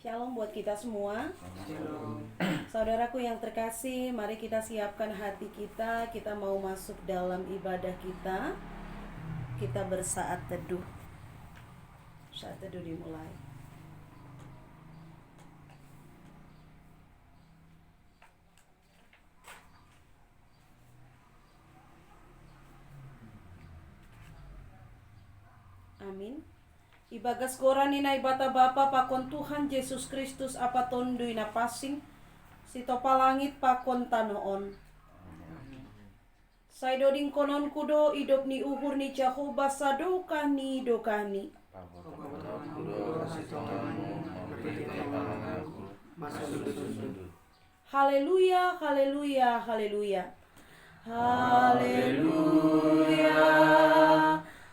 Shalom buat kita semua. Saudaraku yang terkasih, mari kita siapkan hati kita. Kita mau masuk dalam ibadah kita. Kita bersaat teduh. Saat teduh dimulai. Amin. Ibagas gorani na ibata Bapa pakon Tuhan Yesus Kristus apa tondui na pasing sito palangit pakon tanoon. Saidoding konon kudo idop ni uhur ni Jehovah sadokani dokani. Haleluya, haleluya, haleluya. Haleluya.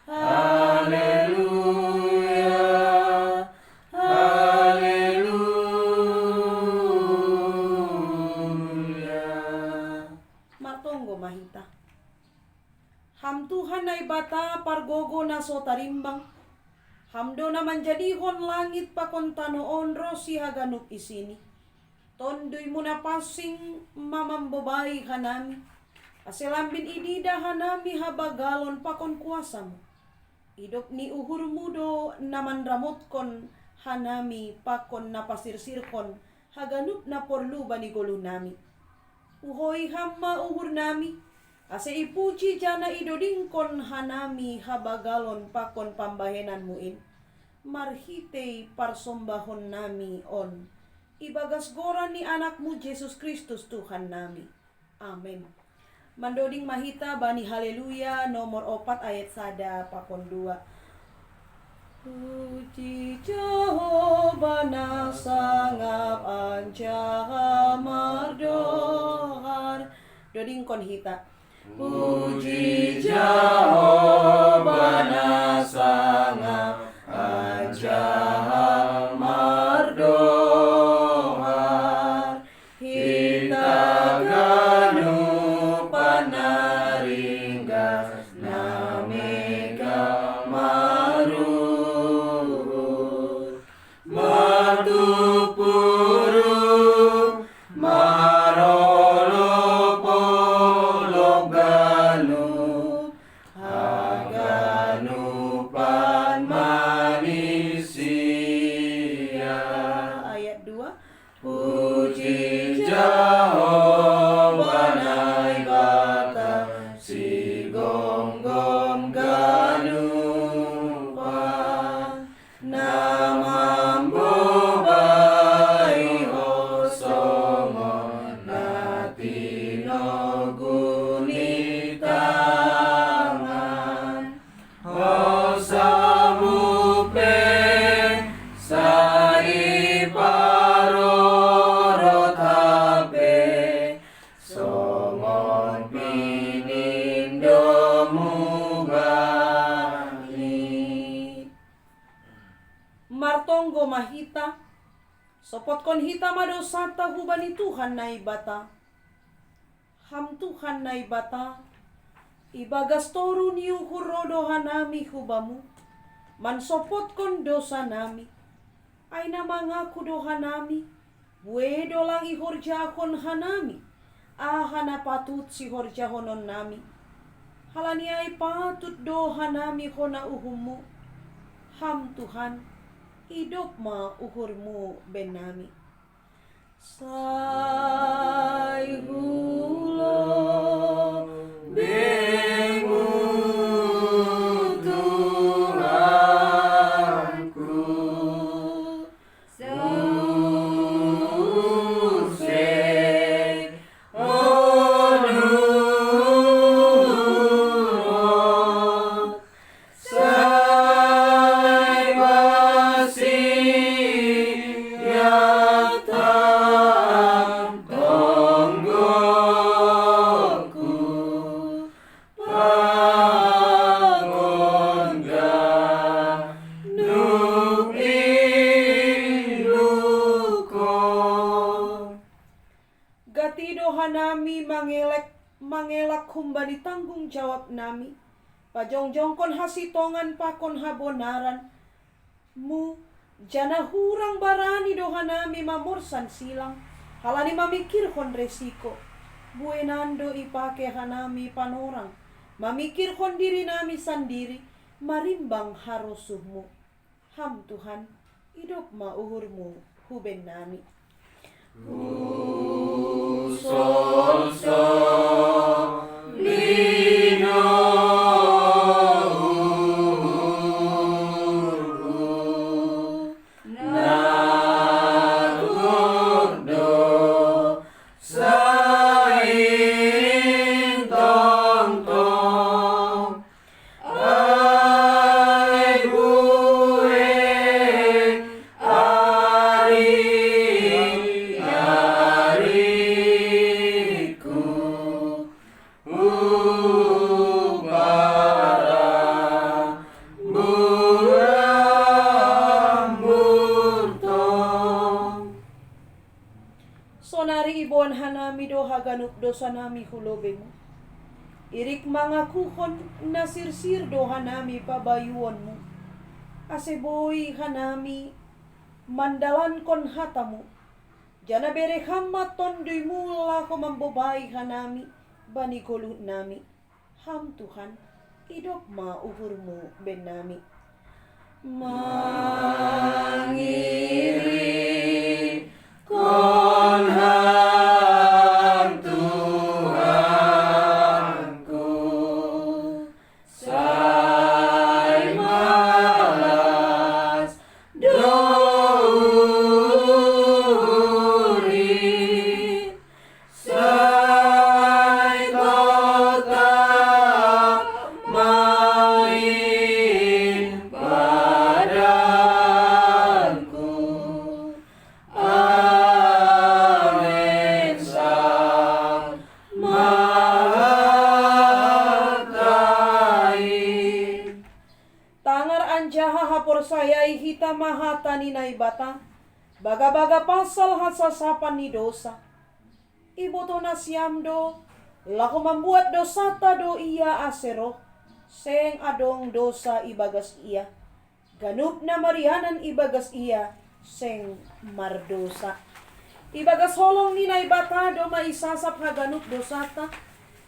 Haleluya. Haleluya. Matonggo mahita. Ham Tuhan na ibata pargogo na so tarimbang. Hamdo na manjadihon langit pakon tanoon rosi haganuk isini. Tondoy mo na pasing mamambabay hanami. Aselambin idida hanami habagalon pakon kuasa mo. Idop ni uhur mudo naman ramotkon hanami pakon napasirsirkon haganup na porlu banigolo nami. Uhoy hamma uhur nami. Ase ipuji jana idodingkon hanami habagalon pakon pambahenan muin. Marhitei parsombahon nami on. Ibagas goran ni anakmu Yesus Kristus Tuhan nami. Amin. Mandoding mahita bani haleluya nomor 4 ayat 1 pakon 2. Puji Jehovah na sangap ancaha mardohar. Doding kon hita. Puji Jehovah na sangap ancaha mardohar. Hita ganu panaringgas namega marur. Matupuru marolo polo galu haganu pan manisia. Ayat 2. Puji Jehovah na ibata si gom-gom ganupan namambobai hosongon natino gunitangan hosamupe sa iparorot hape songon pinindomu bani. Martonggo mahita sopot kon hita madosata hubani Tuhan na ibata. Ham Tuhan na ibata ibagas toru ni uhurodo hanami hubamu. Mansopot kon dosa nami. Ay na mga kudo hanami. Buedo lang ihorjahon hanami. Ahana patut si horjahonon nami. Halani ay patut do hanami kona uhumu. Ham Tuhan, idop ma uhurmu benami. Say hulo bengu Tuhanku. Suse onurot say basiyatam tonggoku pangon ganuk iluko. Gatido hanami mangelak humbani tanggung jawab nami. Pajongjongkon hasitongan pakon habonaran mu Jana hurang barani do hanami mamorsan silang. Halani mamikir kon resiko. Buenando ipake hanami panorang. Mamikir kon diri nami sendiri. Marimbang harusuhmu. Ham Tuhan, hidup ma uhurmu huben nami. Sol lino Sonari ibon hanami do haganup dosa nami hulobeng. Irik mga kuhon na sirsir do hanami pabayuonmu. Aseboy hanami mandalan kon hatamu. Jana bere hammat tondoy mula ko mambobay hanami bani kulut nami. Ham Tuhan, hidup ma uhurmu ben nami. mangiri kon ham Tuhanku, sai malas douri, sai tetap main padaku. Amin sang mahatai. Tangar anjaha hapor sayai hita mahata ni naibata. Baga-baga pasal hasasapan ni dosa. Iboto na siyamdo. Lako membuat dosa tado iya asero. Seng adong dosa ibagas iya. Ganup na marianan ibagas iya. Seng mardosa. Ibagas holong ni naibata do maisasap haganup dosata.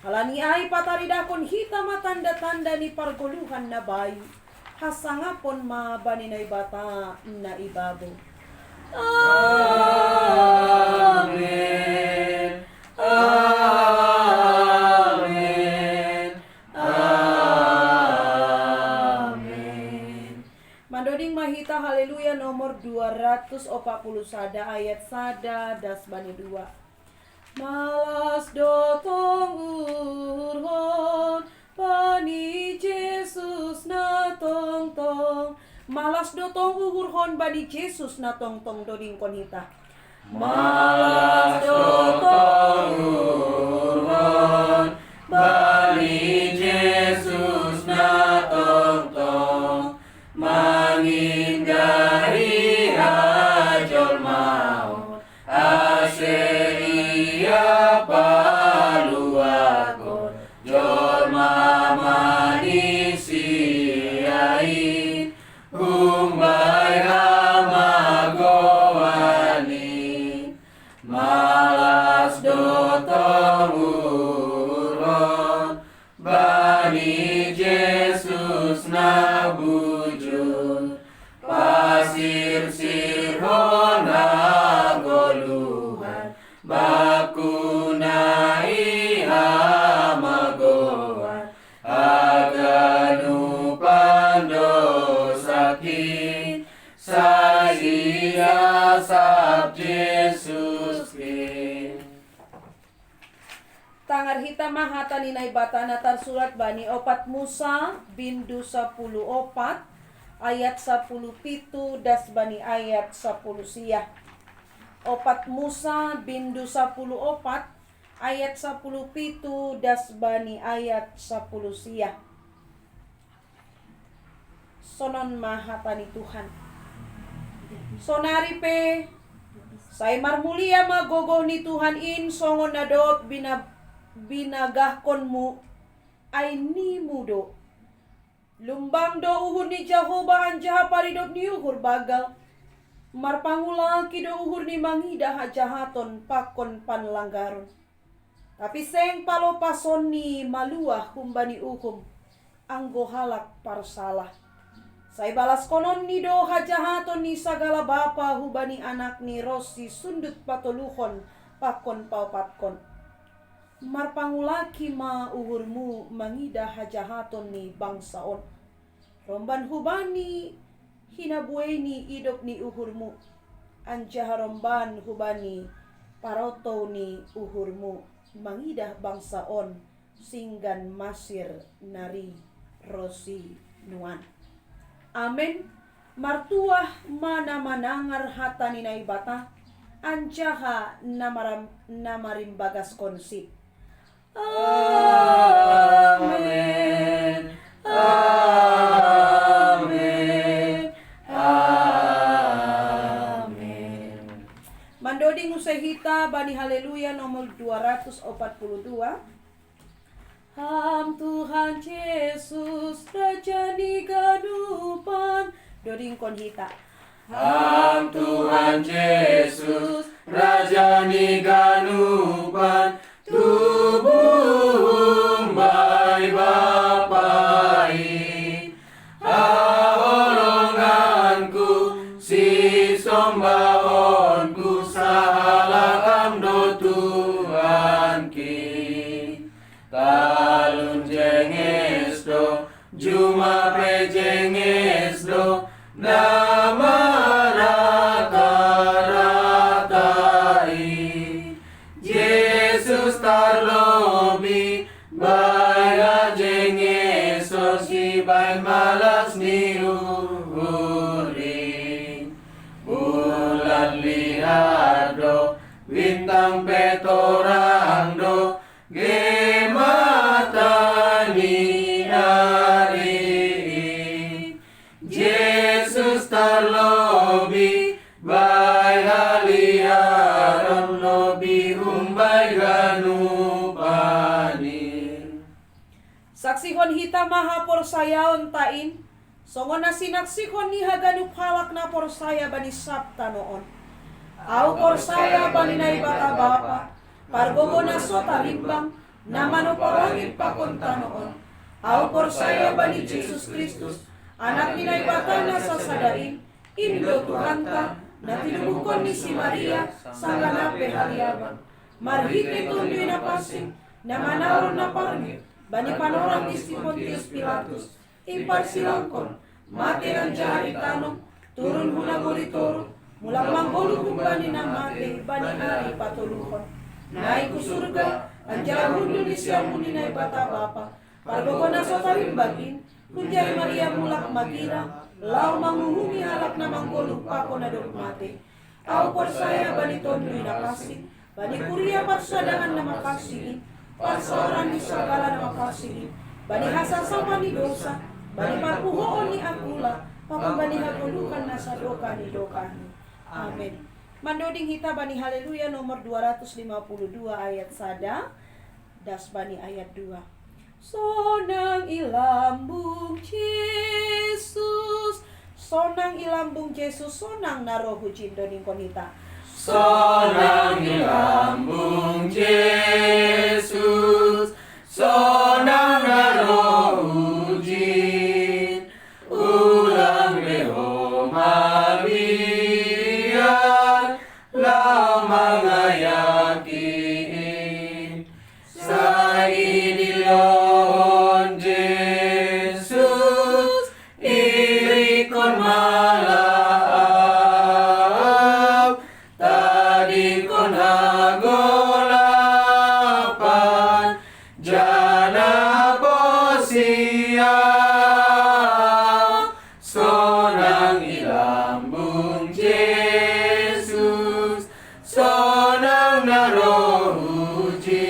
Halani ay pataridakon hita matanda-tanda ni parguluhan na bayu. Hasangapon mabani naibata na ibabo. Amin. Amin. Amin. Mandoding mahita haleluya nomor 241 ayat sada das bani 2. Malas dotong urhon bani Jesus na tong tong. Malas dotong urhon bani Jesus na tong tong doding konita. Malas dotong urhon bani Jesus na tong-tong, manginggahi hajol maut ase iya paluakon jol mamanisiain humbay hamagoani. Malas dotong urhon bani Jesus na bujur, pasir sirhon hagoluhan bakunai hamagoan aganu pandosakin saya sab Jesus kin. Tangar hita mahata ni naibata na tarsurat bani opat Musa bindu 14 ayat 17 das bani ayat 10 siyah. Opat Musa bindu 14 ayat 17 das bani ayat 10 siyah. Sonon mahata ni Tuhan. Sonari pe say marmulia magogo ni Tuhan in songon nadot binagahkon mo ay ni mudo. Lumbang do uhur ni Jehovah anjaha paridot ni uhur bagal. Marpangula kido uhur ni mangida hajahaton pakon panlanggaron. Tapi seng palopason ni maluah humbani uhum anggo halak parsalah. Sai balas konon ni do hajahaton ni sagala bapa hubani anak ni rosi sundut patoluhon pakon paupatkon. Marpangulaki ma uhurmu mangida hajahaton ni bangsaon. Romban hubani hinabueni idop ni uhurmu. Anjah romban hubani paroto ni uhurmu. Mangidah bangsaon singgan masir nari rosi nuan. Amen. Martuah mana manangar hata ninay bata. Anjaha namarimbagas konsi. Amen. Amen. Amen. Mandoding usahita bani haleluya nomor 242. Ham Tuhan Yesus Raja di gadupan. Doding konhita. Ham Tuhan Yesus Raja ni ganuban tubuh umbai bapai haolonganku si sombaonku salakam do Tuhan ki talun jenges do juma pe jenges do namaraka-ratai Yesus tarlobi baya jengeso si bay malas ni uri bulan liado bintang petorang do gemata ni ari Yesus tarlobi bay haliaron lobi humbay ganupani. Saksihon hita maha porsayaon tain. Songon na sinaksihon ni haganup halak na porsaya bani sabta noon. Au porsaya bani na ibata bapa. Pargogo na so talimbang. Namano parangit pakonta noon. Au porsaya bani Jesus Kristus. Anak ni na ibata na sasadain. Indo Tuhanta. Na tinubukon ni si Maria. Sanganape haliaban. Marhit ito ni na pasing. Na manaron na parangit. Bani panorang ni si Pontius Pilatus. Imparsilangkon. Mati ng jari tanong. Turun muna gulitoro. Mulang manggolo bani na mati. Bani ari patuluhon. Naik ku surga. Anjara hundo ni siya muni na ibata bapa. Pargogo na sa talimbagin. Kunjay Maria mulak magira. Lau manguhumi halak na manggolo pako na dogmate. Au porsaya bani tondoy na kasing. Bani kuria parsadangan na makasingin. Parsoran ni sagala na makasingin. Bani hasasama ni dosa. Bani parpuhoon ni akula. Papabani hagulukan na sa doka ni dokani. Amen. Mandoding hita bani haleluya nomor 252 ayat sada. Das bani ayat 2. Sonang ilambung Jesus. Sonang ilambung Jesus. Sonang narohu jindoning konita. Sonang ilambung Yesus, sonang narojin, ulang leho mabiar, lau mangayakin, sa inilon Jesus, irikon malaab, tadi kon hagolapan, jana posia, sonang ilambung Jesus, sonang narohuji,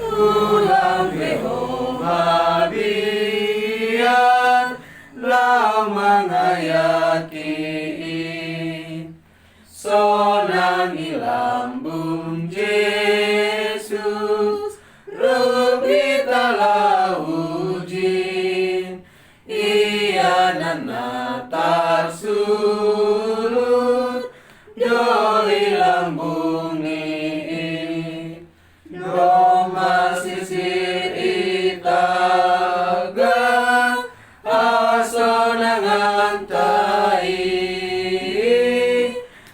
ulang leho mabiar, lau mangayakin, sonang ilambung Jesus, rubita laujin, iya nana tarsulun, doi lambungi doma sisir itaga aso nangantai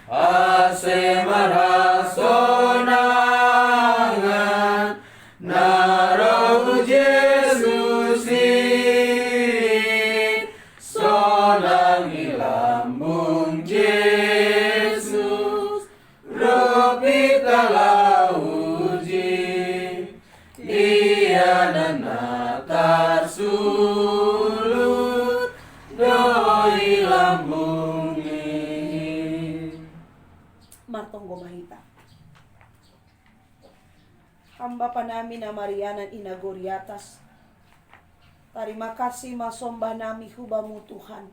ase marasonangan naro Jesus sonangi lambung Jesus ropita lauji iya natar sulut doi lambungi. Martonggo mahita. Hamba panami na Marianan inagoriatas. Terima kasih masombah nami hubamu Tuhan.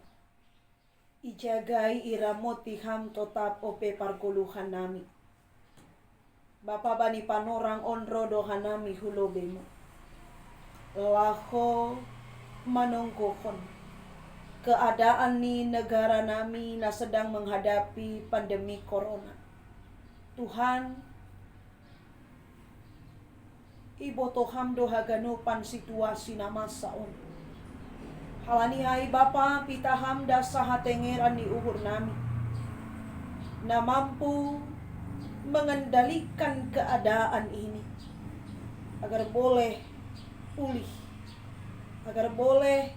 Ijagai iramoti ham totap ope pargoluhan nami. Bapa bani panorang onro dohan nami hulobemu. Laho manongkohon. Keadaan ni negara nami na sedang menghadapi pandemi corona. Tuhan, ibotoham dohaganupan situasi na masaon. Halani hai Bapa pitaham dasaha tengeran ni uhur nami. Na mampu mengendalikan keadaan ini. Agar boleh pulih. Agar boleh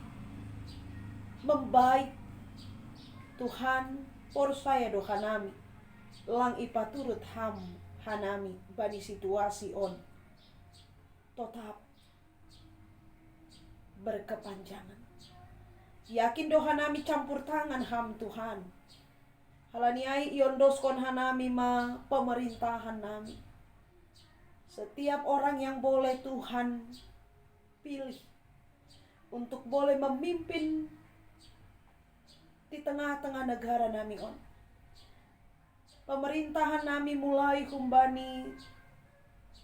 membaik. Tuhan, porsaya doha nami. Lang ipaturut ham hanami bani situasi on. Tetap berkepanjangan. Yakin doha nami campur tangan ham Tuhan. Halaniai iondoskon hanami ma pemerintahan nami. Setiap orang yang boleh Tuhan pilih untuk boleh memimpin di tengah-tengah negara nami on. Pemerintahan nami mulai humbani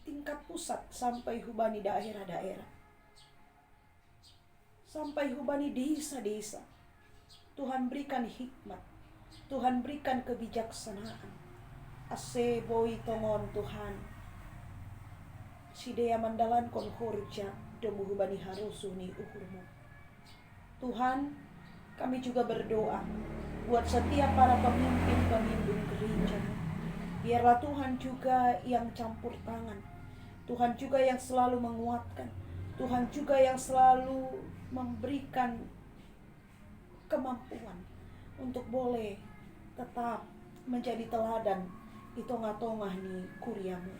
tingkat pusat sampai hubani daerah-daerah. Sampai hubani desa-desa. Tuhan berikan hikmat. Tuhan berikan kebijaksanaan. Ase boi tongon Tuhan. Sidea mandalan kon horja demu hubani harusuni uhurmu. Tuhan, kami juga berdoa buat setiap para pemimpin-pemimpin gereja. Biarlah Tuhan juga yang campur tangan. Tuhan juga yang selalu menguatkan. Tuhan juga yang selalu memberikan kemampuan untuk boleh tetap menjadi teladan di tongah-tongah ni kuriamu.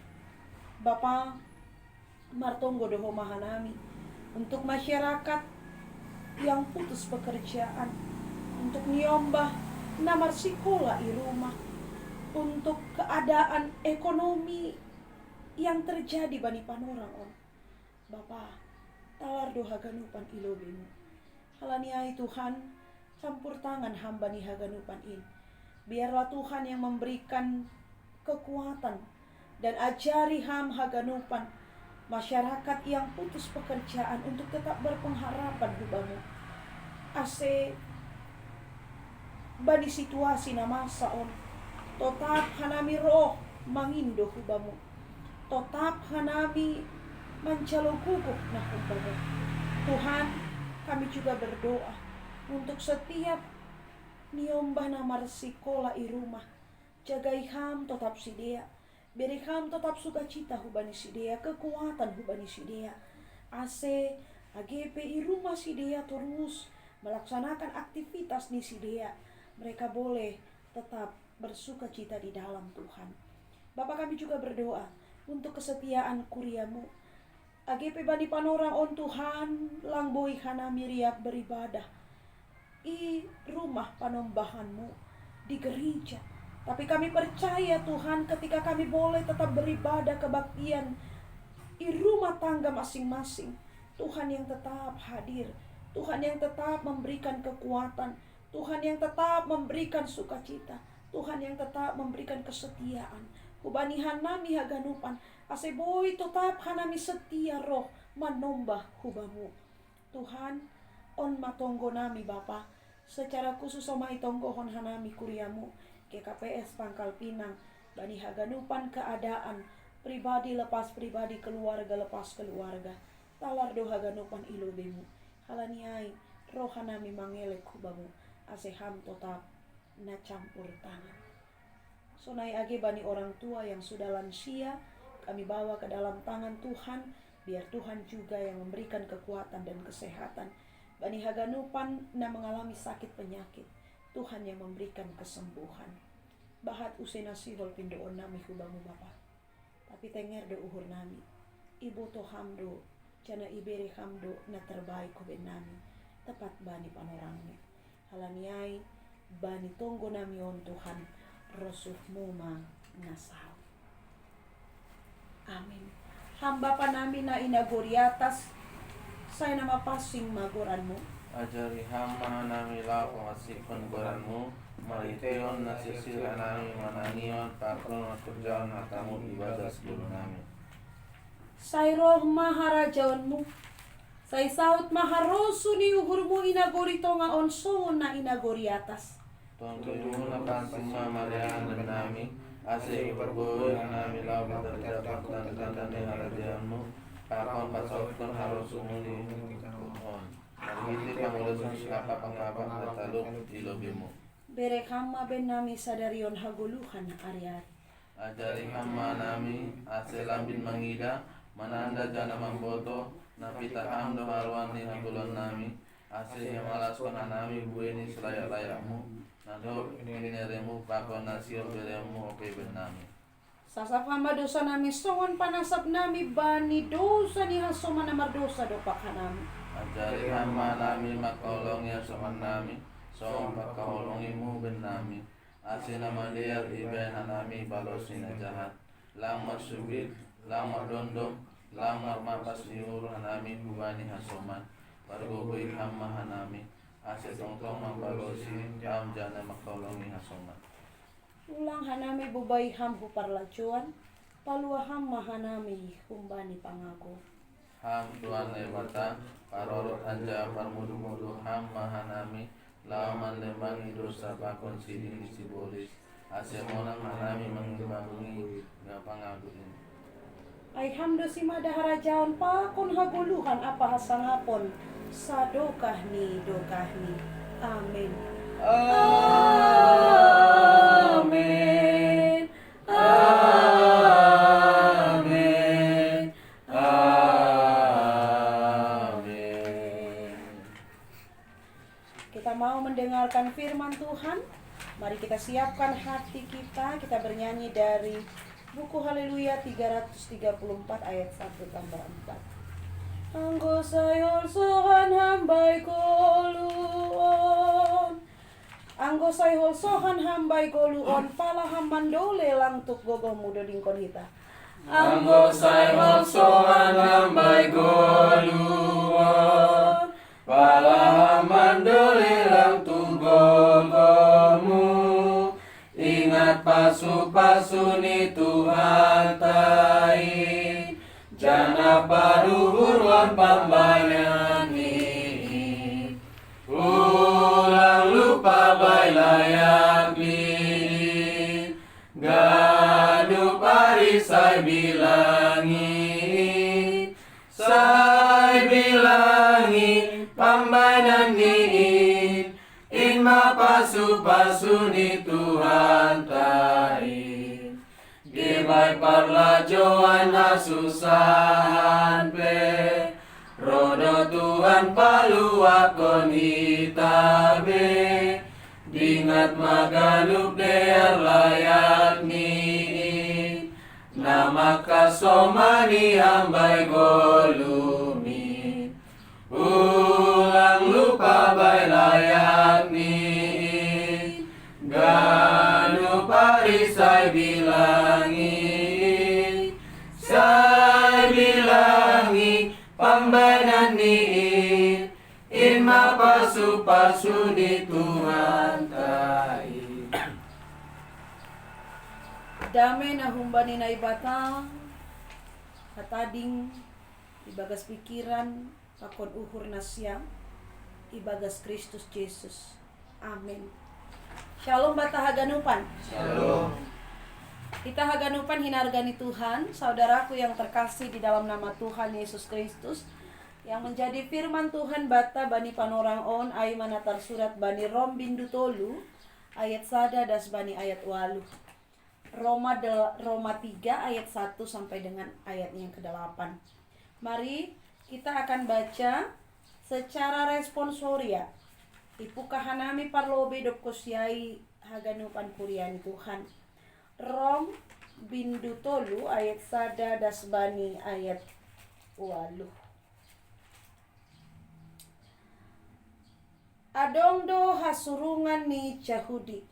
Bapa martonggo doho mahanami untuk masyarakat yang putus pekerjaan, untuk niombah namar sikola i rumah, untuk keadaan ekonomi yang terjadi bani panorang on. Bapa, talar doha ganupan ilobemu. Halaniai Tuhan, campur tangan hamba ni haganupan ini. Biarlah Tuhan yang memberikan kekuatan dan ajari ham haganupan masyarakat yang putus pekerjaan untuk tetap berpengharapan hubamu. Ase bani situasi na masa on. Tetap hanami roh mangindo hubamu. Tetap hanami mancaloguguk na hubamu. Tuhan, kami juga berdoa untuk setiap niombah namar sikola i rumah. Jagai ham tetap sidia. Beri ham tetap sukacita hubani sidia. Kekuatan hubani sidia. Ase AGP i rumah sidia terus melaksanakan aktivitas di sidia. Mereka boleh tetap bersukacita di dalam Tuhan. Bapak, kami juga berdoa untuk kesetiaan kuriamu. AGP bani panorang on Tuhan langboi hanami riak beribadah i rumah panombahanmu di gereja. Tapi kami percaya Tuhan ketika kami boleh tetap beribadah kebaktian di rumah tangga masing-masing, Tuhan yang tetap hadir, Tuhan yang tetap memberikan kekuatan, Tuhan yang tetap memberikan sukacita, Tuhan yang tetap memberikan kesetiaan. Hubani hanami haganupan, aseboy tetap hanami setia roh manombah hubamu. Tuhan, on matonggo nami Bapa, secara khusus sama itonggohon hanami kuriamu. KKPS Pangkal Pinang, bani haganupan keadaan, pribadi lepas pribadi, keluarga lepas keluarga, talardo haganupan ilobemu, halaniai, rohanami mangelek kubamu, aseham tetap na campur tangan. Sonai age bani orang tua yang sudah lansia, kami bawa ke dalam tangan Tuhan, biar Tuhan juga yang memberikan kekuatan dan kesehatan. Bani haganupan na mengalami sakit penyakit, Tuhan yang memberikan kesembuhan. Bahat usena sihol pindoon nami hubamu Bapa. Tapi tenger do uhur nami. Ibu to hamdo, jana ibere hamdo na terbaik kobe nami. Tepat bani panorangnya. Halaniai bani tonggo nami on Tuhan. Rosuh muma nasau. Amin. Hamba panami na inaguri atas, saya nama pasing maguranmu. Ajari hamba nami lau pengasihkan goranmu, mariteon nasisira nami mananion, pakon kerjaan hatamu ibadah sebelum nami. Sai roh maharajaonmu, sai saut maharosu ni uhurmu inagori tonga on songon na inagori atas. Tontumu na pansima marian nami, asih perboy nami lau berdapat dan tanda harajanmu, pakon pasokon harosumu di on. Margiti pangulusan silapa pangkabang dataluk ilobemu. Berek hama ben nami sadarion haguluhan ari-ari. Ajari hamba nami aselambin mangida, mananda jana mamboto, napita hamdo harwani hagulon nami, asih yang alaskon nami bueni selayak-layakmu, nado ineremu pakon nasir beremu oke ben nami. Sasap hamba dosa nami songon panasap nami bani dosa ni hasoma namar dosa dopak nami. Ajari hamba nami makolongnya sama nami, soong pakaholongimu ben nami, asina mandiar iben nami balosina jahat, lamar subit, lamar dondom, lamar mapas diur nami hubani hasoman, bargogoi hamba nami, ase tongtong mambalosi jam jana makolongi hasoman. Ulang hanami bubai ham huparlacuan, palua ham mahanami humbani pangago. Ham Tuhan lebata, parorot anja parmudu-mudu ham mahanami, laman lembangi dosa pakon siding sibolis, ase monang hanami mengimbangi ngapangaduin. Ay hamdo si madaharajaon pakon haguluhan apa hasangapon, sadokah ni dokah ni. Amin. Amin. Amin. Amin. Kita mau mendengarkan firman Tuhan. Mari kita siapkan hati kita. Kita bernyanyi dari buku Haleluya 334 ayat 1 tambah 4. Anggo sayol sohan hambai goluon, anggo sayol sohan hambai goluon, pala hamandole lang tuk gogo mudo dingkon hita. Anggo sayol sohan hambai goluon, pala hamandole lang tugogomu, ingat pasu-pasu ni Tuhan tain, jana paruhuruan pambayani, ulang lupa bailayak ni, gadu parisai bilangi, sai bilangi pambanan ni, inma pasu-pasu ni Tuhan tain. Gemai parlajoan hasusahan pe, rodo Tuhan paluakon itabe, dingat magalup dear layak ni, nama kasomani hambai golumi, ulang lupa bai layak ni, ganu parisai bilangi, sai bilangi pambanan ni, inma pasu-pasu di Tuhan tai. Damai na humbani na ibatang, hatading ibagas pikiran, pakon uhur na siya, ibagas Kristus Jesus. Amin. Shalom bata haganupan. Shalom. Kita haganupan hinargani Tuhan, saudaraku yang terkasih di dalam nama Tuhan Yesus Kristus, yang menjadi firman Tuhan bata bani panorang on ai manatar surat bani Rom bindu tolu ayat sada das bani ayat walu. Roma 3 ayat 1 sampai dengan ayatnya yang ke-8. Mari kita akan baca secara responsoria. Ipukahanami parlobe dok kosyai haganupan kurian Tuhan. Rom bindu tolu ayat sada das bani ayat walu. Adongdo hasurungan ni Yahudi.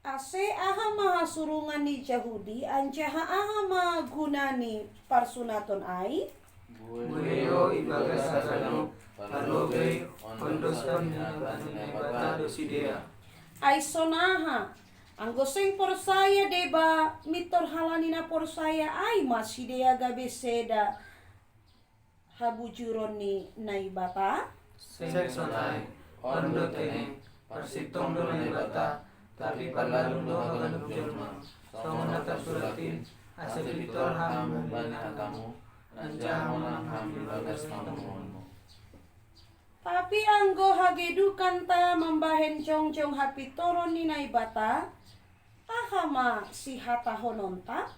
Ase ahama hasurungan ni Yahudi anjaha ahama gunani parsunaton ai. Bueo ibaga sagano parlobe ondos kaminatan nebata dosidea. Ai sonaha anggoseng porsaya deba mitor halanina porsaya ai masidea gabe seda habujuroni naibata. Seksonai ondo teneng persitong do nebata tapi parlalun do haganuk jelma songonata suratin asebitor ham bani hatamu anjamonang ham bagas namunmu. Tapi anggo hagedukan ta membahen jong-jong hapitoron ni naibata ahama si hata hononta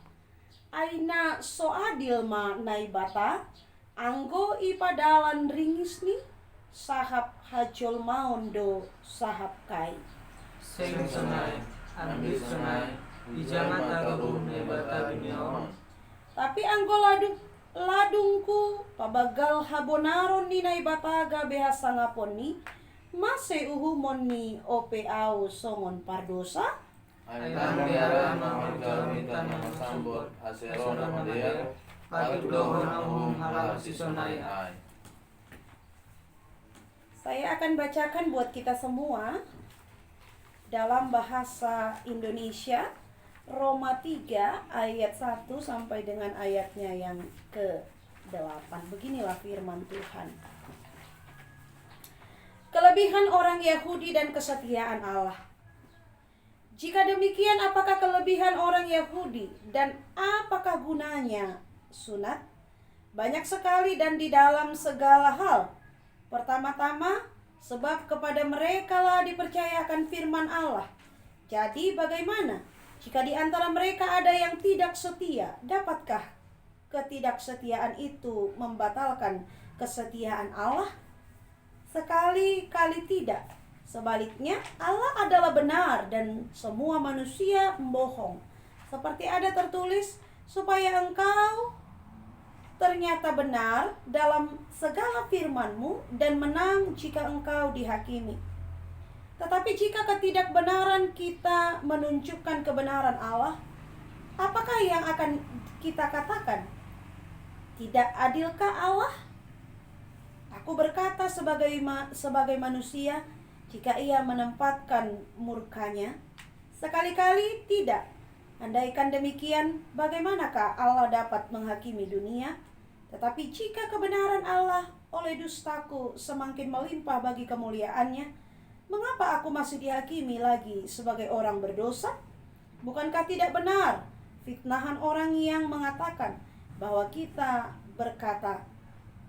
aina so adil ma naibata anggo ipadalan ringis ni sahap hajol maondo sahap kai. Seksonai ambil sonai ijangan tagaru nebata duniawan. Tapi anggo ladungku pabagal habonaron ni naibataga behasa ngaponi mase uhumon ni ope au songon pardosa. Aitan biara mamarga minta nama sambot asero nama dia patudohon umum halal sisonai ai. Saya akan bacakan buat kita semua dalam bahasa Indonesia Roma 3 ayat 1 sampai dengan ayatnya yang ke-8. Beginilah firman Tuhan. Kelebihan orang Yahudi dan kesetiaan Allah. Jika demikian, apakah kelebihan orang Yahudi dan apakah gunanya sunat? Banyak sekali dan di dalam segala hal. Pertama-tama, sebab kepada merekalah dipercayakan firman Allah. Jadi bagaimana jika di antara mereka ada yang tidak setia? Dapatkah ketidaksetiaan itu membatalkan kesetiaan Allah? Sekali-kali tidak. Sebaliknya, Allah adalah benar dan semua manusia membohong. Seperti ada tertulis, supaya engkau ternyata benar dalam segala firman-Mu dan menang jika engkau dihakimi. Tetapi jika ketidakbenaran kita menunjukkan kebenaran Allah, apakah yang akan kita katakan? Tidak adilkah Allah? Aku berkata sebagai manusia, jika ia menempatkan murkanya, sekali-kali tidak. Andaikan demikian, bagaimanakah Allah dapat menghakimi dunia? Tetapi jika kebenaran Allah oleh dustaku semakin melimpah bagi kemuliaannya, mengapa aku masih dihakimi lagi sebagai orang berdosa? Bukankah tidak benar fitnahan orang yang mengatakan bahwa kita berkata,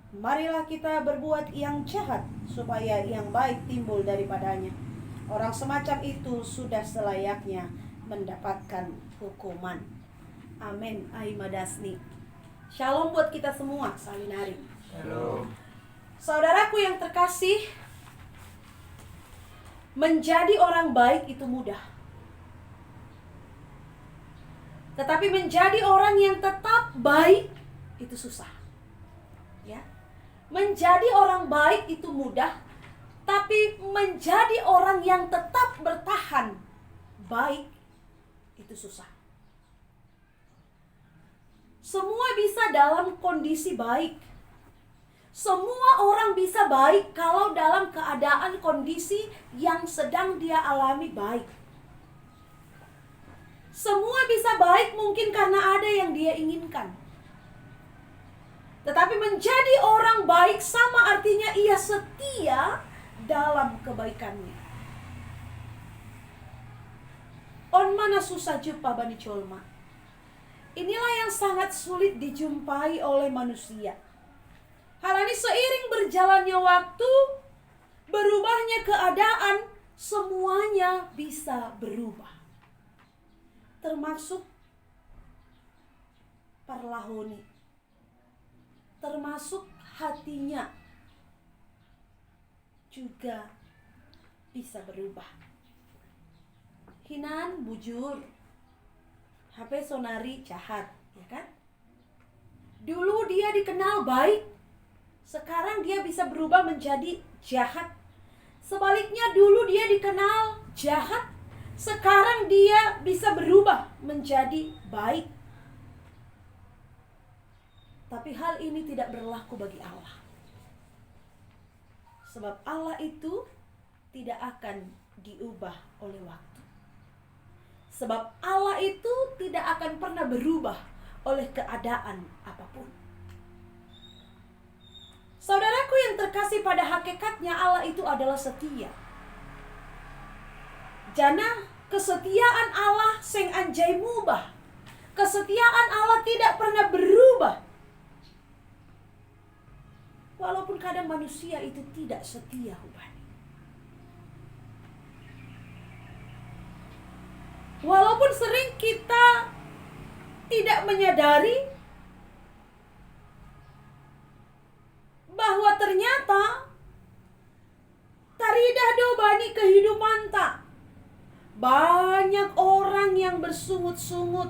marilah kita berbuat yang jahat supaya yang baik timbul daripadanya. Orang semacam itu sudah selayaknya mendapatkan hukuman. Amin. Aimadasni. Shalom buat kita semua. Salinari. Shalom. Saudaraku yang terkasih, menjadi orang baik itu mudah. Tetapi menjadi orang yang tetap baik itu susah. Ya. Menjadi orang baik itu mudah, tapi menjadi orang yang tetap bertahan baik itu susah. Semua bisa dalam kondisi baik. Semua orang bisa baik kalau dalam keadaan kondisi yang sedang dia alami baik. Semua bisa baik mungkin karena ada yang dia inginkan. Tetapi menjadi orang baik sama artinya ia setia dalam kebaikannya. On mana susah jumpa bani colma. Inilah yang sangat sulit dijumpai oleh manusia. Halani seiring berjalannya waktu, berubahnya keadaan, semuanya bisa berubah. Termasuk parlahoni, termasuk hatinya juga bisa berubah. Hinan bujur, HP sonari jahat, ya kan? Dulu dia dikenal baik, sekarang dia bisa berubah menjadi jahat. Sebaliknya dulu dia dikenal jahat, sekarang dia bisa berubah menjadi baik. Tapi hal ini tidak berlaku bagi Allah. Sebab Allah itu tidak akan diubah oleh waktu. Sebab Allah itu tidak akan pernah berubah oleh keadaan apapun. Saudaraku yang terkasih, pada hakikatnya Allah itu adalah setia. Jana kesetiaan Allah sing anjay mubah. Kesetiaan Allah tidak pernah berubah. Walaupun kadang manusia itu tidak setia, hubani. Walaupun sering kita tidak menyadari bahwa ternyata taridah do bani kehidupan tak. Banyak orang yang bersungut-sungut.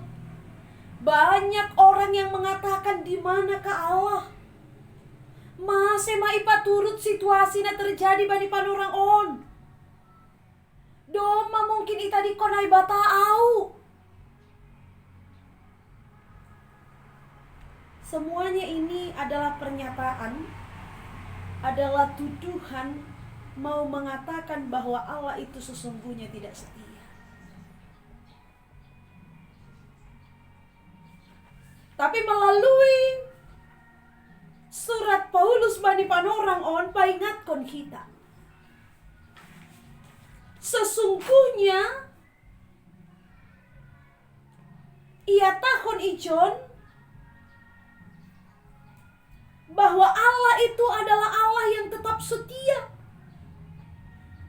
Banyak orang yang mengatakan di manakah Allah? Mase maipa turut situasi na terjadi bani panorang on. Doma mungkin ita di konai bataau. Semuanya ini adalah pernyataan, adalah tuduhan mau mengatakan bahwa Allah itu sesungguhnya tidak setia. Tapi melalui surat Paulus bani panorang on paingatkon kita. Sesungguhnya ia tahun ijon bahwa Allah itu adalah Allah yang tetap setia.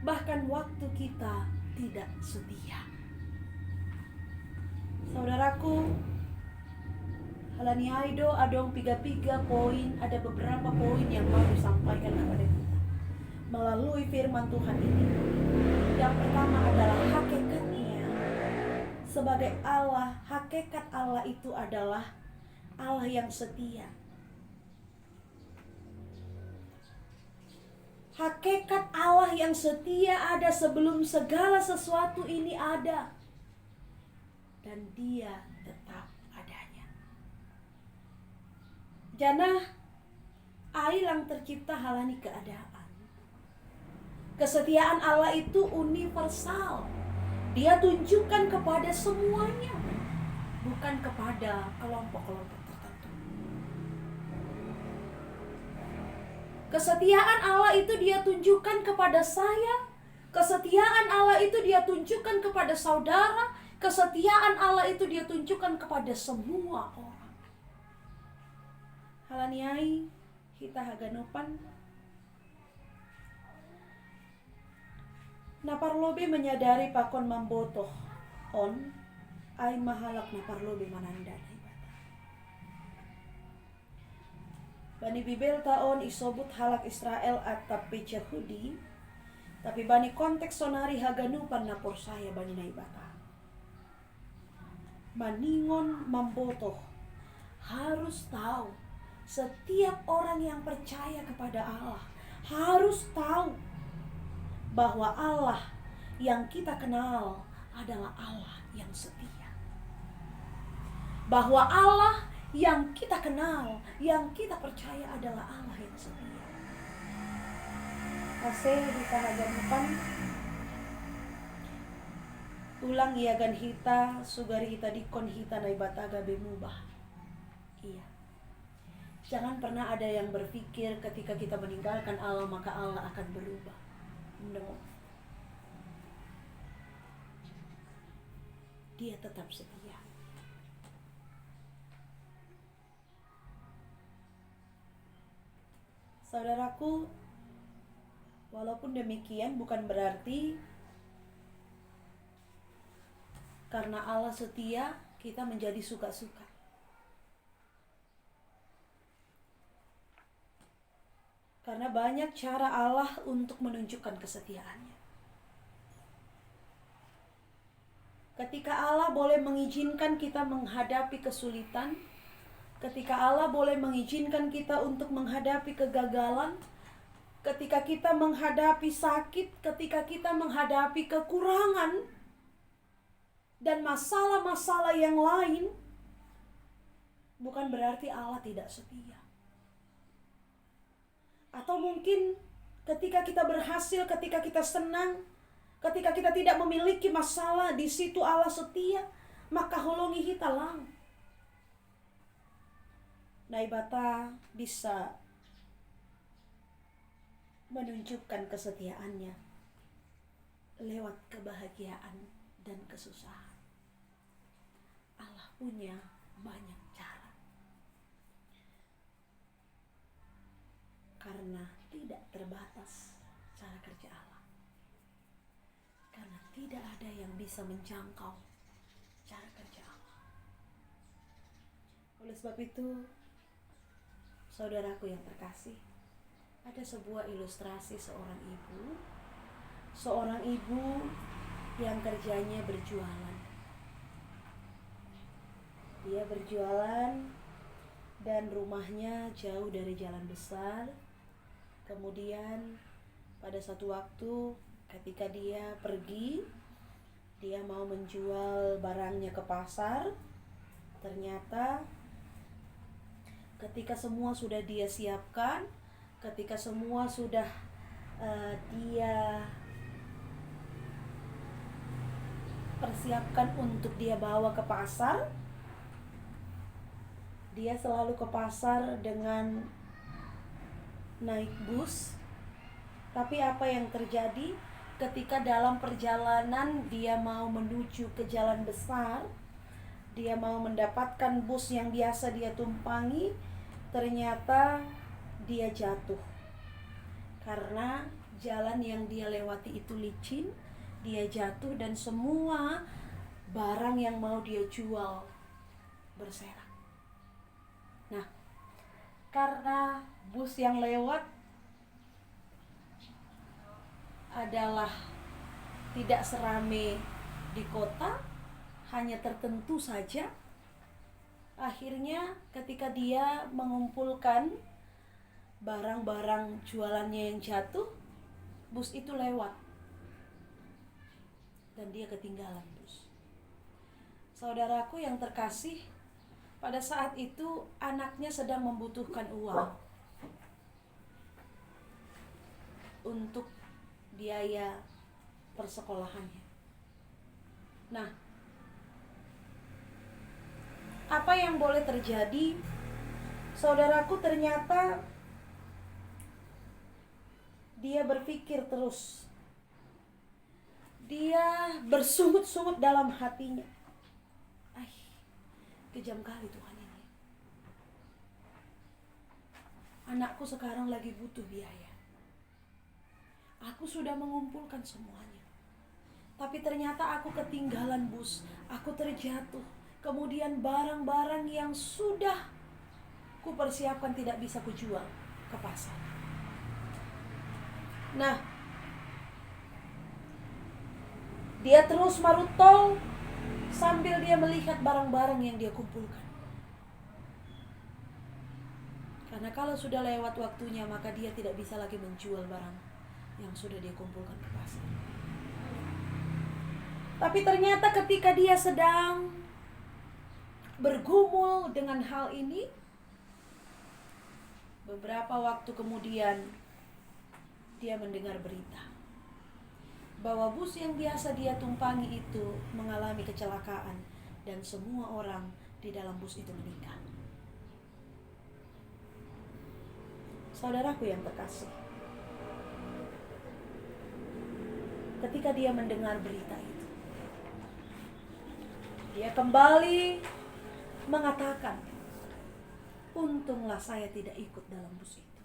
Bahkan waktu kita tidak setia. Saudaraku, halani aido adong 3 poin, ada beberapa poin yang mau disampaikan kepada kita melalui firman Tuhan ini. Yang pertama adalah hakikatnya sebagai Allah. Hakikat Allah itu adalah Allah yang setia. Hakikat Allah yang setia ada sebelum segala sesuatu ini ada. Dan dia tetap adanya. Jana ailang tercipta halani keadaan. Kesetiaan Allah itu universal. Dia tunjukkan kepada semuanya, bukan kepada kelompok-kelompok tertentu. Kesetiaan Allah itu dia tunjukkan kepada saya. Kesetiaan Allah itu dia tunjukkan kepada saudara. Kesetiaan Allah itu dia tunjukkan kepada semua orang. Halaniai kita haganopan. Naparlobe menyadari pakon mambotoh on ay mahalak naparlobe mananda na ibata. Bani Bibel taon isobut halak Israel at tapi Yahudi, tapi bani konteks sonari haganupan na porsaya bani na ibata. Maningon mambotoh harus tahu, setiap orang yang percaya kepada Allah harus tahu bahwa Allah yang kita kenal adalah Allah yang setia. Bahwa Allah yang kita kenal, yang kita percaya adalah Allah yang setia. Ase ditahaganupan ulang iagan hita sugari hita dikon hita na ibataga bemubah. Iya. Jangan pernah ada yang berpikir ketika kita meninggalkan Allah maka Allah akan berubah. No. dia tetap setia. Saudaraku, walaupun demikian bukan berarti karena Allah setia kita menjadi suka-suka. Karena banyak cara Allah untuk menunjukkan kesetiaannya. Ketika Allah boleh mengizinkan kita menghadapi kesulitan, ketika Allah boleh mengizinkan kita untuk menghadapi kegagalan, ketika kita menghadapi sakit, ketika kita menghadapi kekurangan, dan masalah-masalah yang lain, bukan berarti Allah tidak setia. Atau mungkin ketika kita berhasil, ketika kita senang, ketika kita tidak memiliki masalah, di situ Allah setia, maka holongi hitalang. Naibata bisa menunjukkan kesetiaannya lewat kebahagiaan dan kesusahan. Allah punya banyak cara. Karena tidak terbatas cara kerja Allah. Karena tidak ada yang bisa menjangkau cara kerja Allah. Oleh sebab itu, saudaraku yang terkasih, ada sebuah ilustrasi seorang ibu. Seorang ibu yang kerjanya berjualan. Dia berjualan dan rumahnya jauh dari jalan besar. Kemudian pada satu waktu ketika dia pergi, dia mau menjual barangnya ke pasar. Ternyata ketika semua sudah dia siapkan, ketika semua sudah dia persiapkan untuk dia bawa ke pasar, dia selalu ke pasar dengan naik bus. Tapi apa yang terjadi ketika dalam perjalanan dia mau menuju ke jalan besar, dia mau mendapatkan bus yang biasa dia tumpangi, ternyata dia jatuh. Karena jalan yang dia lewati itu licin, dia jatuh dan semua barang yang mau dia jual berserak. Nah, karena bus yang lewat adalah tidak serame di kota, hanya tertentu saja. Akhirnya ketika dia mengumpulkan barang-barang jualannya yang jatuh, bus itu lewat dan dia ketinggalan bus. Saudaraku yang terkasih, pada saat itu anaknya sedang membutuhkan uang untuk biaya persekolahannya. Nah, apa yang boleh terjadi? Saudaraku, ternyata dia berpikir terus. Dia bersungut-sungut dalam hatinya. Kejam kali Tuhan ini. Anakku sekarang lagi butuh biaya. Aku sudah mengumpulkan semuanya. Tapi ternyata aku ketinggalan bus. Aku terjatuh. Kemudian barang-barang yang sudah kupersiapkan tidak bisa kujual ke pasar. Nah, dia terus marutol sambil dia melihat barang-barang yang dia kumpulkan. Karena kalau sudah lewat waktunya, maka dia tidak bisa lagi menjual barang yang sudah dia kumpulkan ke pasar. Tapi ternyata ketika dia sedang bergumul dengan hal ini, beberapa waktu kemudian dia mendengar berita bahwa bus yang biasa dia tumpangi itu mengalami kecelakaan dan semua orang di dalam bus itu meninggal. Saudaraku yang terkasih, ketika dia mendengar berita itu, Dia kembali mengatakan, untunglah saya tidak ikut dalam bus itu.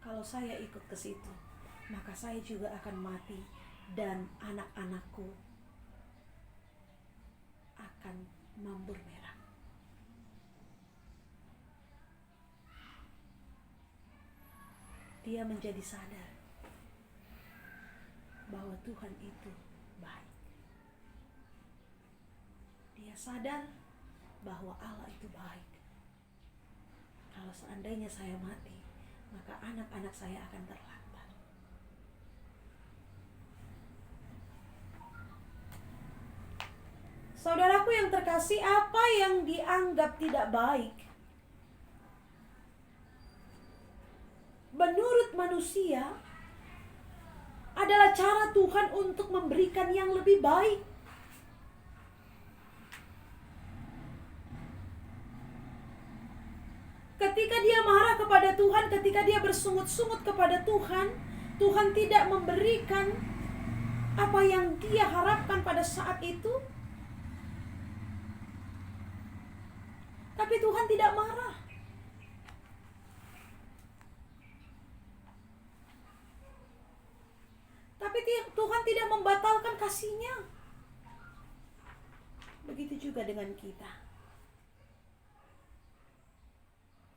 Kalau saya ikut ke situ, maka saya juga akan mati dan anak-anakku akan mambur merah. Dia menjadi sadar bahwa Tuhan itu baik. Dia sadar bahwa Allah itu baik. Kalau seandainya saya mati, maka anak-anak saya akan terlantar. Saudaraku yang terkasih, apa yang dianggap tidak baik menurut manusia adalah cara Tuhan untuk memberikan yang lebih baik. Ketika dia marah kepada Tuhan, ketika dia bersungut-sungut kepada Tuhan, Tuhan tidak memberikan apa yang dia harapkan pada saat itu. Tapi Tuhan tidak marah. Tapi Tuhan tidak membatalkan kasih-Nya. Begitu juga dengan kita.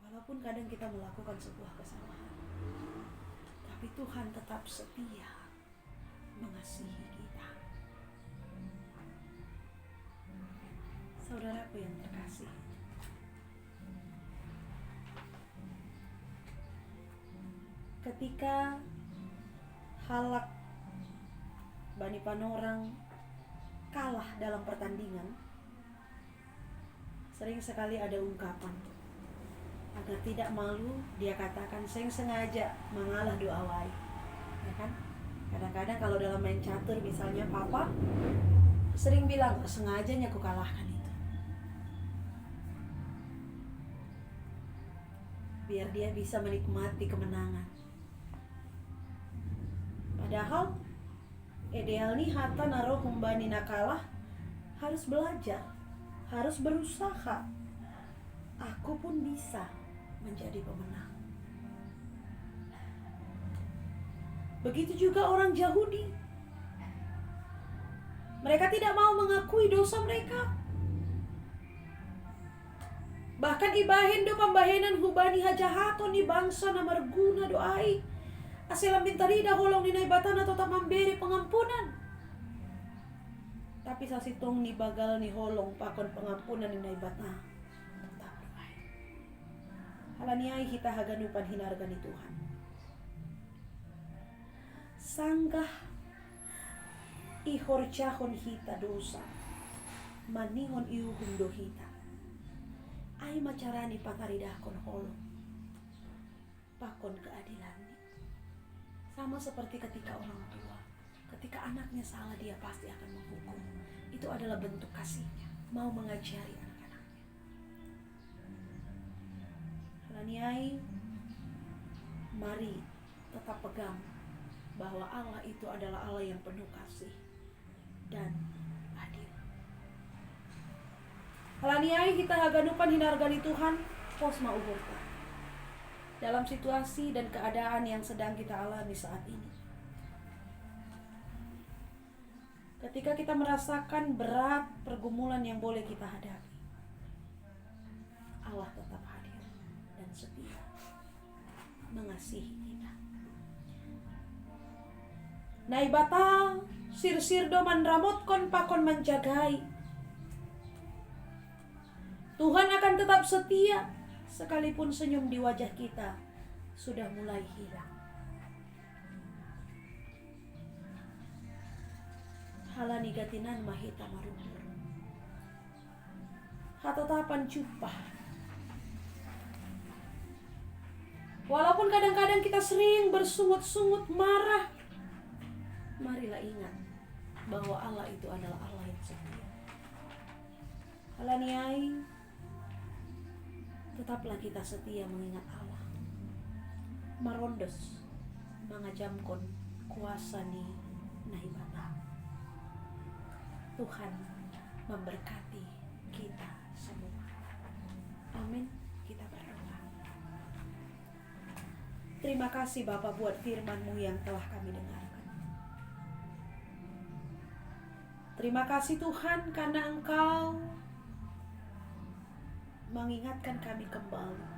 Walaupun kadang kita melakukan sebuah kesalahan, tapi Tuhan tetap setia mengasihi kita. Saudaraku yang terkasih, ketika Halak Bani Panorang kalah dalam pertandingan, sering sekali ada ungkapan, agar tidak malu, dia katakan, saya sengaja mengalah doa wae. Ya kan? Kadang-kadang kalau dalam main catur misalnya papa sering bilang, sengajanya aku kalahkan itu. Biar dia bisa menikmati kemenangan. Padahal idealnya hata naruh humbani nakalah harus belajar, harus berusaha. Aku pun bisa menjadi pemenang. Begitu juga orang Yahudi. Mereka tidak mau mengakui dosa mereka. Bahkan ibahin do pambahenan hubani hajahaton ni bangsa na marguna doai. Asilang bintarida holong ni naibatan atau tak memberi pengampunan. Tapi sasitong ni bagal ni holong pakon pengampunan ni naibatan. Tetap doai. Halaniai kita haganupan hinarga ni Tuhan. Sanggah ihorjahon hita dosa, manihon iuhum do hita. Ay macarani pataridakon holong, pakon keadilan. Sama seperti ketika orang tua, ketika anaknya salah dia pasti akan menghukum. Itu adalah bentuk kasihnya, mau mengajari anak-anaknya. Halaniai, mari tetap pegang bahwa Allah itu adalah Allah yang penuh kasih dan adil. Halaniai kita haganupan hinargani Tuhan, posma uhurta. Dalam situasi dan keadaan yang sedang kita alami saat ini. Ketika kita merasakan berat pergumulan yang boleh kita hadapi, Allah tetap hadir dan setia mengasihi kita. Naibata sir-sirdo manramotkon pakon menjagai. Tuhan akan tetap setia sekalipun senyum di wajah kita sudah mulai hilang. Halani gatinan mahita marumur. Hatatapan cupah. Walaupun kadang-kadang kita sering bersungut-sungut marah, marilah ingat bahwa Allah itu adalah Allah yang setia. Halaniai, tetaplah kita setia mengingat Allah. Marondos mengajamkon kuasa ni naibata. Tuhan memberkati kita semua. Amin. Kita berdoa. Terima kasih Bapa buat firman-Mu yang telah kami dengarkan. Terima kasih Tuhan karena Engkau mengingatkan kami kembali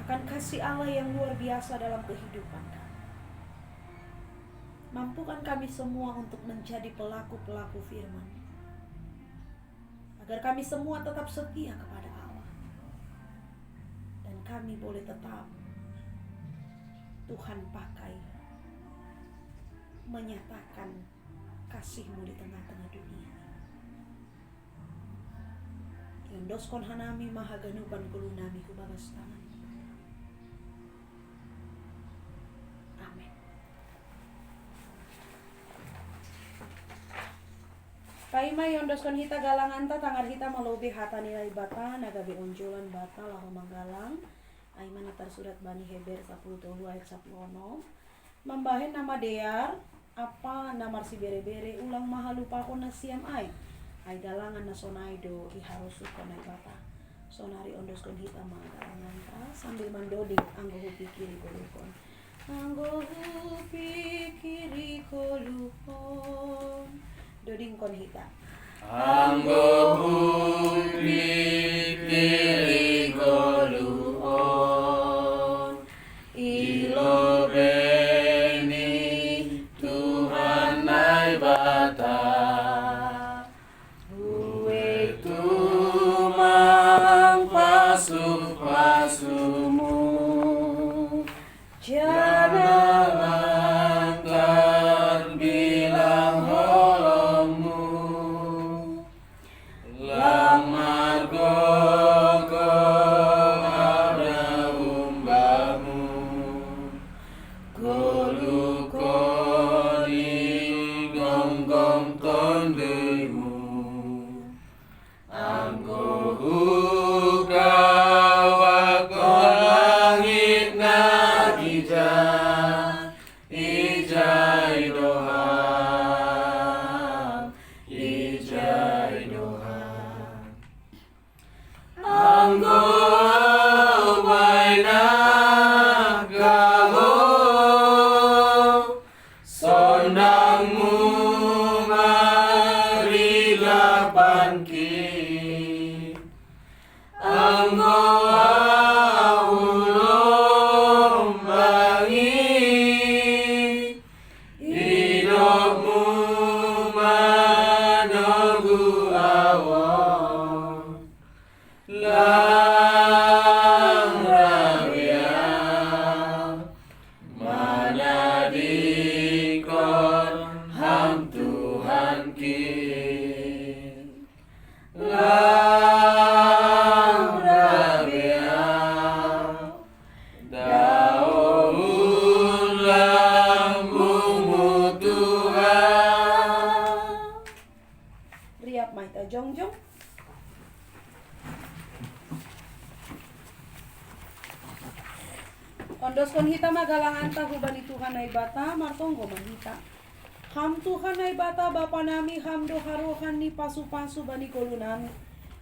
akan kasih Allah yang luar biasa dalam kehidupan kami. Mampukan kami semua untuk menjadi pelaku-pelaku firman, agar kami semua tetap setia kepada Allah, dan kami boleh tetap Tuhan pakai menyatakan kasih-Mu di tengah-tengah dunia. Yondoskon hanami mahaganupan kulunami kubabas tangan. Amin. Kaima yondoskon hita galang anta tangar hita melobi hata nilai bata nagabe unjulan bata lahu manggalang. Aiman atar surat Bani Heber 10 ayat 10 membahen nama dear apa namar si bere-bere ulang maha lupa ko na siam ay galangan na sonaido iharusu ko na bata sonari ondoskon hita mga galangan ta sambil mandoding anggo hupikiri kolukon anggo hupikiri kolukon doding kon hita Anggo hupikiri kolukon ilobeni Tuhan nai bata uwe tumang pasu-pasumu jangan terbilang holongmu lamar gogo ada umbamu golukoni gonggong tondemu anggo hugawa langit na ijai doha anggo waina gaho sonangmu marilapan ki anggo ulum bangi hidupmu manogu awon lang rabia manadikon ham Tuhan ki lang rabia daun lambungmu Tuhan. riap maita jongjong. Ondoskon hita magalangan ta hubani Tuhan ay bata martonggo mahita. Ham Tuhan ay bata bapa nami ham doharohan ni pasu-pasu bani kolu nami.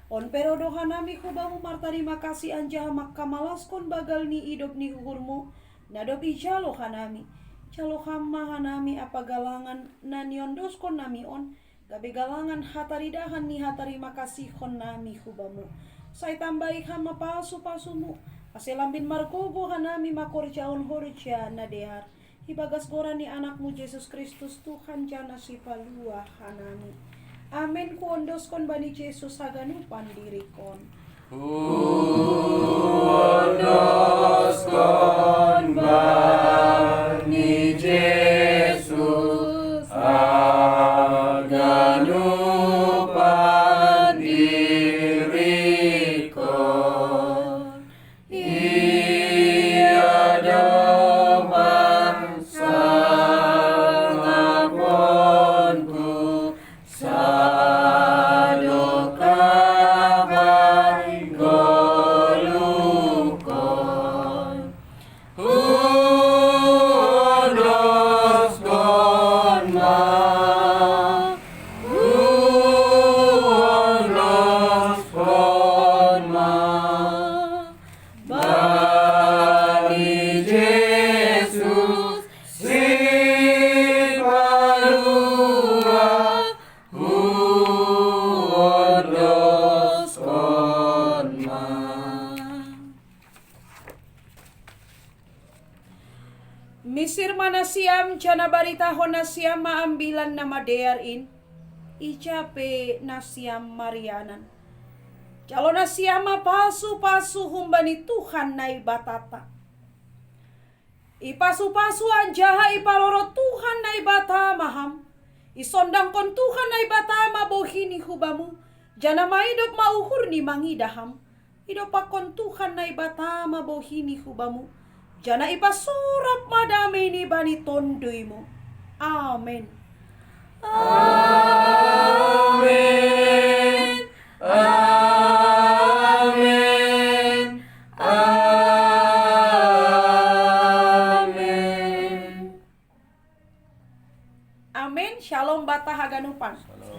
On pero doha nami hubamu martarima kasih anjaha makamalaskon bagal ni idop ni uhurmu. Nadopi jalo hanami. Jalo hamma hanami apa galangan nani ondoskon nami on. Gabe galangan hataridahan ni hatarima kasih kon nami hubamu. Say tambahi hama pasu-pasumu. Aselambin margogo hanami makorjaon horja nadear. Hibagas gora ni anakmu Yesus Kristus Tuhan jana si palua hanami. Amen ku ondoskon bani Yesus haganupan dirikon. Ondoskon bani Yesus haganupan dirikon. Ia doman sangaponku sadokabai golukon mana siam jana baritahon na siam maambilan na madearin. Ijape na siam marianan. Jalo na siam mapasu-pasu humbani Tuhan na ibatata. Ipasu-pasu anjaha ipaloro Tuhan na ibata maham. Isondang kon Tuhan na ibata mabohini hubamu. Jana maidop mauhur ni mangidaham. Idopakon Tuhan na ibata mabohini hubamu. Jana ipasurap madami ni bani tondoy mo. Amen. Amen. Amen. Amen. Amen. Shalom bata haganupan. Shalom.